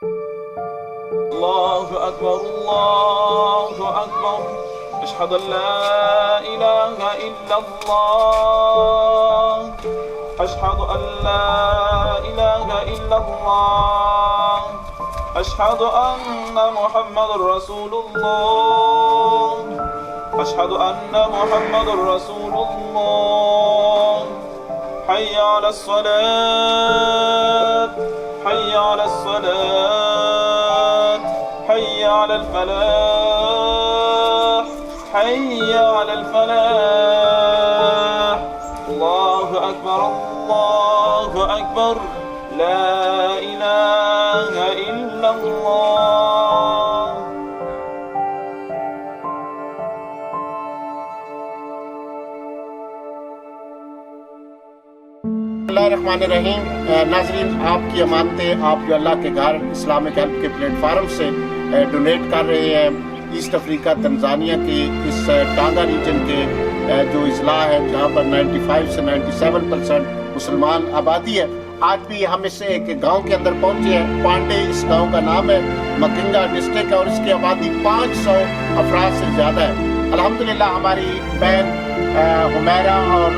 الله أكبر الله أكبر أشهد أن لا إله إلا الله أشهد أن لا إله إلا الله أشهد أن محمد رسول الله أشهد أن محمد رسول الله حي على الصلاة حي على الصلاة حي على الفلاح حي على الفلاح الله أكبر الله أكبر لا إله إلا الله बिस्मिल्लाहिर्रहमानिर्रहीम। नाज़रीन, आपकी अमानतें आप जो अल्लाह के घर इस्लामिक हेल्प के प्लेटफार्म से डोनेट कर रहे हैं ईस्ट अफ्रीका तंजानिया के इस टांगा रीजन के जो अजला है जहाँ पर 95 से 97% मुसलमान आबादी है। आज भी हम इस एक गांव के अंदर पहुंचे हैं। पांडे इस गांव का नाम है, मकिंगा डिस्ट्रिक्ट है और इसकी आबादी 500 अफराद से ज़्यादा है। अल्हम्दुलिल्लाह हमारी बहन हुमैरा और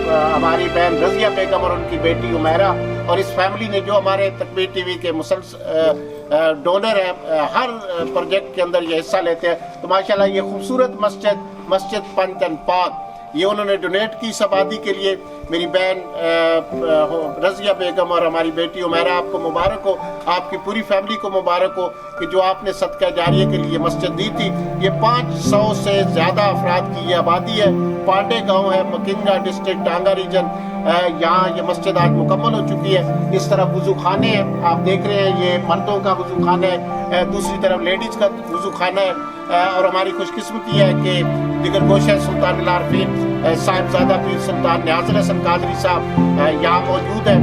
हमारी बहन रज़िया बेगम और उनकी बेटी उमैरा और इस फैमिली ने जो हमारे तकबीर टीवी के डोनर हैं, हर प्रोजेक्ट के अंदर ये हिस्सा लेते हैं। तो माशाल्लाह ये खूबसूरत मस्जिद पंच एंड पाक ये उन्होंने डोनेट की इस आबादी के लिए। मेरी बहन रज़िया बेगम और हमारी बेटी उमैरा, आपको मुबारक हो, आपकी पूरी फैमिली को मुबारक हो कि जो आपने सदका जारिया के लिए मस्जिद दी थी। ये 500 से ज़्यादा अफराद की ये आबादी है। पांडे गांव है, मकिंगा डिस्ट्रिक्ट, टांगा रीजन। यहाँ ये मस्जिद आज मुकम्मल हो चुकी है। इस तरफ वज़ू खाने हैं, आप देख रहे हैं, ये मर्दों का वज़ू खाना है, दूसरी तरफ लेडीज़ का वज़ू खाना है। और हमारी खुशकिस्मती है कि जिगर गोशा सुल्तान अल-आरफीन साहिबजादा पीर सुल्तान नियाज़ हसन कादरी साहब यहाँ मौजूद है।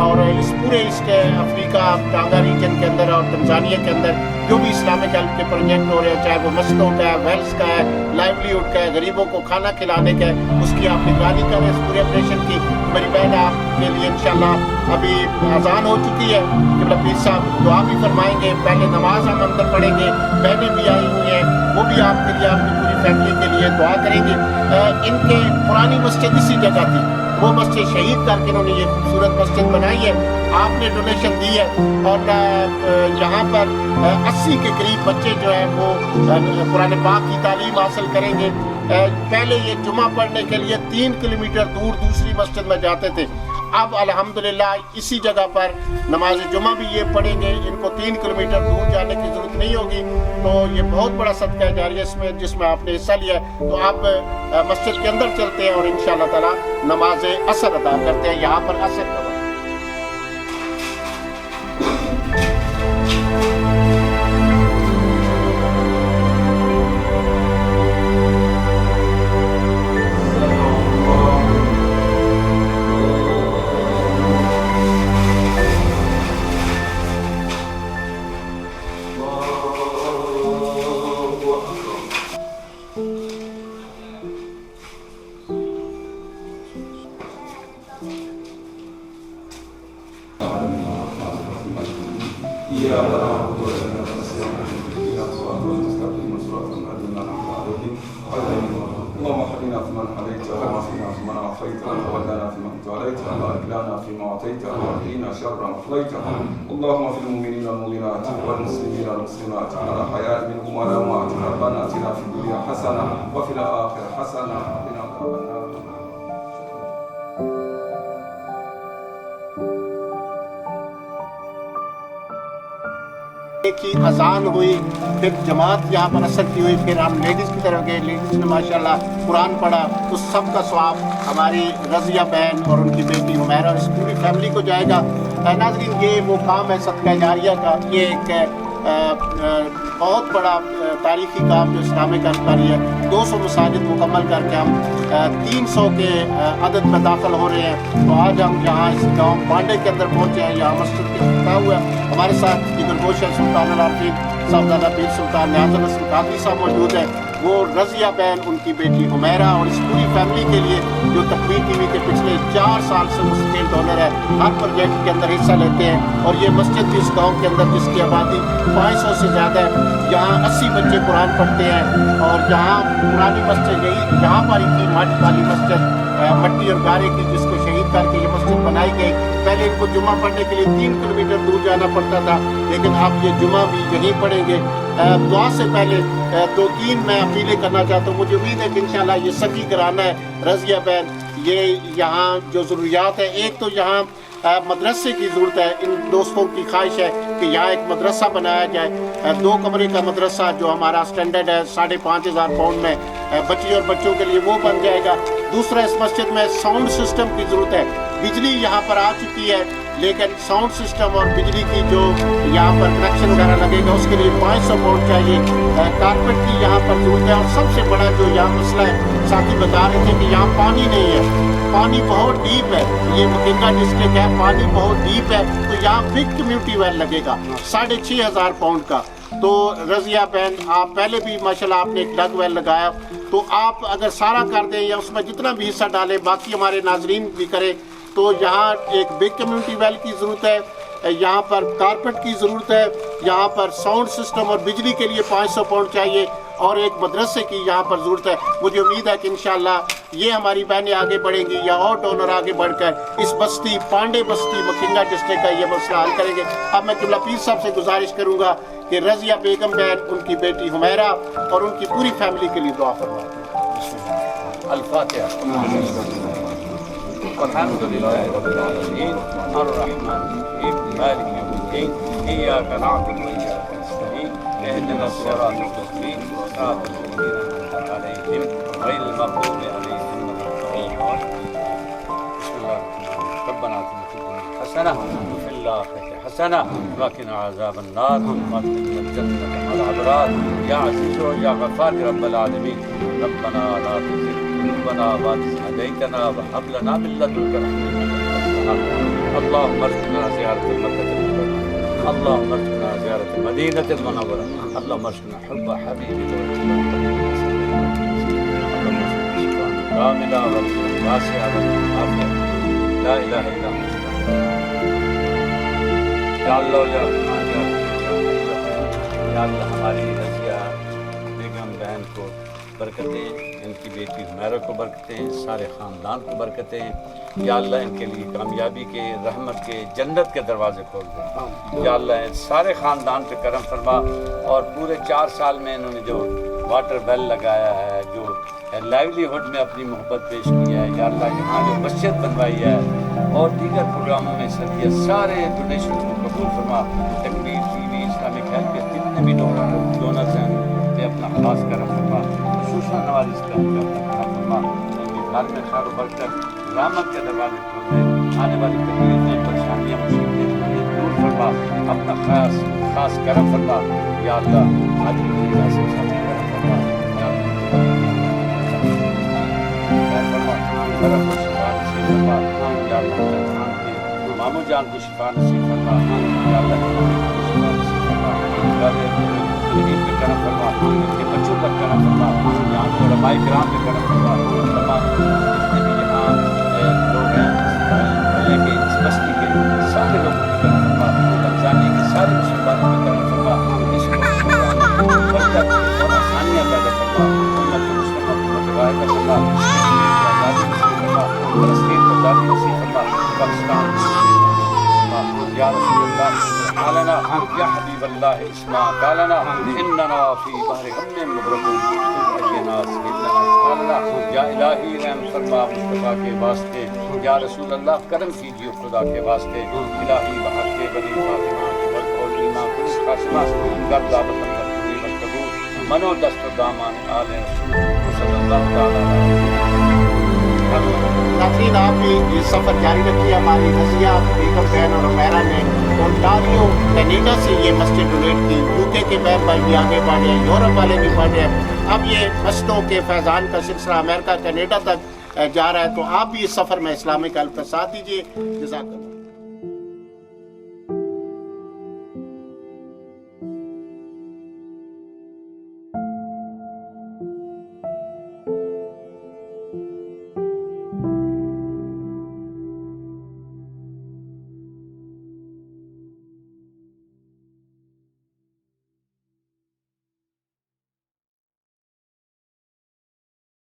और इस पूरे ईस्ट अफ्रीका टांगा रीजन के अंदर और तंजानिया के अंदर जो भी इस्लामिक हेल्प के प्रोजेक्ट हो रहे हैं, चाहे वो मस्जिदों का है, वेल्स का है, लाइवलीहुड का है, गरीबों को खाना खिलाने का है, उसकी आप निगरानी करें इस पूरे ऑपरेशन की। मेरी बहन आपके लिए इंशाल्लाह अभी अजान हो चुकी है, क़िबला पीर साहब दुआ भी फरमाएंगे, पहले नमाज हम अंदर पढ़ेंगे, बहनें भी आई हुई हैं, वो भी आपके लिए, आपकी पूरी फैमिली के लिए दुआ करेंगे। इनके पुरानी मस्जिद इसी जगह थी, वो मस्जिद शहीद करके इन्होंने ये खूबसूरत मस्जिद बनाई है। आपने डोनेशन दी है और यहाँ पर 80 के करीब बच्चे जो है वो कुरान पाक की तालीम हासिल करेंगे। पहले ये जुमा पढ़ने के लिए 3 किलोमीटर दूर दूसरी मस्जिद में जाते थे। अब अल्हम्दुलिल्लाह इसी जगह पर नमाज जुमा भी ये पढ़ेंगे, इनको 3 किलोमीटर दूर जाने की ज़रूरत नहीं होगी। तो ये बहुत बड़ा सदका जारिया इसमें जिसमें आपने हिस्सा लिया है। तो आप मस्जिद के अंदर चलते हैं और इंशाअल्लाह ताला नमाज असर अदा करते हैं यहाँ पर असर का। اللهم اهدنا فيمن هديت وعافنا فيمن عافيت وتولنا فيمن توليت وبارك لنا فيما اعطيت وقنا شر ما قضيت. اللهم في المؤمنين والمؤمنات والمسلمين والمسلمات الاحياء منهم والاموات ربنا اتنا في الدنيا حسنه وفي الاخره حسنه وقنا عذاب النار. की अजान हुई, फिर जमात यहाँ पर असर की हुई, फिर हम लेडीज़ की तरफ गए, लेडीज़ ने माशाल्लाह कुरान पढ़ा। तो सब का स्वाब हमारी रज़िया बहन और उनकी बेटी हुमैरा और इस पूरी फैमिली को जाएगा। नाज़रीन, ये वो काम है सदका जारिया का। ये एक बहुत बड़ा तारीखी काम जो इस्लामिक कारकारी है। 200 मसाजिद मुकम्मल करके हम 300 के अदद में दाखिल हो रहे हैं। तो आज हम यहाँ इस गांव पांडे के अंदर पहुँचे हैं। यहाँ मस्जिद के खुदा हुआ हमारे साथ जिगर गोशा सुल्तान अल-आरफीन साहिबजादा पीर सुल्तान नियाज़ हसन कादरी साहब मौजूद है। वो रज़िया बहन, उनकी बेटी हुमैरा और इस पूरी फैमिली के लिए जो तकवीर टीवी के पिछले 4 साल से मुस्तकिल डोनर है, हर प्रोजेक्ट के अंदर हिस्सा लेते हैं। और ये मस्जिद भी इस गाँव के अंदर जिसकी आबादी 500 से ज़्यादा है, यहाँ 80 बच्चे कुरान पढ़ते हैं। और यहाँ पुरानी मस्जिद यही यहाँ पर ही थी, मठ वाली मस्जिद मट्टी और गारे की, जिसको शहीद करके ये मस्जिद बनाई गई। पहले इनको जुमा पढ़ने के लिए 3 किलोमीटर दूर जाना पड़ता था, लेकिन अब ये जुमा भी यहीं पढ़ेंगे। दुआ से पहले 2-3 मैं अपीलें करना चाहता हूँ। मुझे उम्मीद है कि इंशाल्लाह ये सभी कराना है रज़िया बहन। ये यहाँ जो ज़रूरियात है, एक तो यहाँ मदरसे की ज़रूरत है। इन दोस्तों की ख्वाहिश है कि यहाँ एक मदरसा बनाया जाए, 2 कमरे का मदरसा जो हमारा स्टैंडर्ड है 5,500 पाउंड में बच्ची और बच्चों के लिए वो बन जाएगा। दूसरा, इस मस्जिद में साउंड सिस्टम की ज़रूरत है। बिजली यहाँ पर आ चुकी है, लेकिन साउंड सिस्टम और बिजली की जो यहाँ पर कनेक्शन वगैरह लगेगा उसके लिए 500 पाउंड चाहिए। कारपेट की यहाँ पर ज़रूरत है। और सबसे बड़ा जो यहाँ मसला है, साथी बता रहे थे कि यहाँ पानी नहीं है, पानी बहुत डीप है। ये मकिंगा डिस्ट्रिक्ट है, पानी बहुत डीप है, तो यहाँ बिग कम्यूनिटी वेल लगेगा 6,500 पाउंड का। तो रज़िया बहन, आप पहले भी माशाल्लाह आपने एक डग वेल लगाया, तो आप अगर सारा कर दें या उसमें जितना भी हिस्सा डालें, बाकी हमारे नाजरीन भी करें, तो यहाँ एक बिग कम्युनिटी वेल की ज़रूरत है, यहाँ पर कारपेट की ज़रूरत है, यहाँ पर साउंड सिस्टम और बिजली के लिए 500 पाउंड चाहिए, और एक मदरसे की यहाँ पर ज़रूरत है। मुझे उम्मीद है कि इंशाअल्लाह ये हमारी बहनें आगे बढ़ेंगी या और डोनर आगे बढ़कर इस बस्ती, पांडे बस्ती मकिंगा डिस्ट्रिक्ट का ये मसला हल करेंगे। अब मैं किबला पीर साहब से गुजारिश करूँगा कि रज़िया बेगम बहन, उनकी बेटी हुमैरा और उनकी पूरी फैमिली के लिए दुआ फरमाएं। अल-फातिहा। अल्हम्दुलिल्लाह रब्बिल आलमीन अर्रहमानिर रहीम मालिक यौमिद्दीन इय्याका नअबुदु व इय्याका नस्तईन इहदिना सिरातल मुस्तक़ीम सिरातल लज़ीना अनअमता अलैहिम गैरिल मग़दूबि अलैहिम वलद्दालीन। बिस्मिल्लाह रब्बना आतिना फिद दुनिया हसना व फिल आखिरति हसना व क़िना अज़ाबन नार वअदखिलना जन्नत मअल अबरार या अज़ीज़ व या गफ़्फ़ार रब्बल आलमीन। रब्बना ला तुज़िग़ क़ुलूबना बअद इज़ हदैतना व हब लना मिन लदुनका रहमतन इन्नका अंतल वहाब। अल्लाहुम्मा अर्ज़ुक़ना ज़ियारतल मक्कतिल मुकर्रमह, अल्लाहुम्मा अर्ज़ुक़ना ज़ियारतल मदीनतिल मुनव्वरह, अल्लाहुम्मा अर्ज़ुक़ना हुब्ब हबीबिक व इत्तिबाअ कामिला व वासिअ व आफ़िया ला इलाहा इल्ला अंत। या अल्लाह या रहमान या अल्लाह, हमारी रज़िया बेगम बहन को बरकतें, इनकी बेटी हुमैरा को बरकतें, सारे ख़ानदान को बरकतें। या अल्लाह इनके लिए कामयाबी के, रहमत के, जन्नत के दरवाज़े खोल दे। या अल्लाह सारे ख़ानदान पे करम फरमा। और पूरे 4 साल में इन्होंने जो वाटर वेल लगाया है, जो लाइवलीहुड में अपनी मोहब्बत पेश की है, या अल्लाह यहाँ जो मस्जिद बनवाई है और दीगर प्रोग्रामों में हिस्सा लिया, सारे डोनेशन को कबूल फरमा। तकबीर टीवी, इस्लामिक हेल्प के जितने भी डोनर्स हैं वे अपना खास करम फरमा। खुशूसन नवाज़ इस्लाम पे अपना करम फरमा। उनके घर में खैर बरकत, रहमत के दरवाजे खोल दे। आने वाली तकलीफें, परेशानियाँ, मुसीबतें दूर फरमा। अपना खास करम फरमा। या अल्लाह आज से करम फरमा। या मामू जान को शिफा नसीब फरमा। या अल्लाह पे करम फरमा, इनके बच्चों पर करम फरमा, यहाँ के उलमाए किराम पे करम फरमा। तमाम जितने भी यहाँ लोग हैं महल्ले के, इस बस्ती के सारे लोगों पे करम फरमा। तंजानिया के सारे मुसलमानों पे करम फरमा। इसको बरकत और आसानियाँ पैदा फरमा। उम्मत मुस्लिम वाहिदा फरमा। फलस्तीन को आज़ादी नसीब फरमा। पाकिस्तान या रसूलल्लाह आलना या हबीबल्लाह इस्मा कालना इन्नना फी बहर गम्मिन मुग़रक़ून अय्यना सहिलना कालना। या इलाही रहम फरमा मुस्तफ़ा के वास्ते। या रसूलल्लाह करम कीजिए खुदा के वास्ते। इलाही बहक के बनी फातिमा और ईमान कुछ कासिमा गर्दा बतन कबूल मनो दस्त दामान आले रसूल सल्लल्लाहु अलैहि नाज़रीन, आप भी ये सफ़र जारी रखिए। हमारी रज़िया बेगम बहन और हुमैरा ने ओंटारियो कनाडा से ये मस्जिद डोनेट की। यूके के मेंबर भी आगे बढ़े हैं, यूरोप वाले भी बढ़े हैं। अब ये मस्जिदों के फैज़ान का सिलसिला अमेरिका कनाडा तक जा रहा है। तो आप भी इस सफ़र में इस्लामिक हेल्प का साथ दीजिए। जज़ाकल्लाह।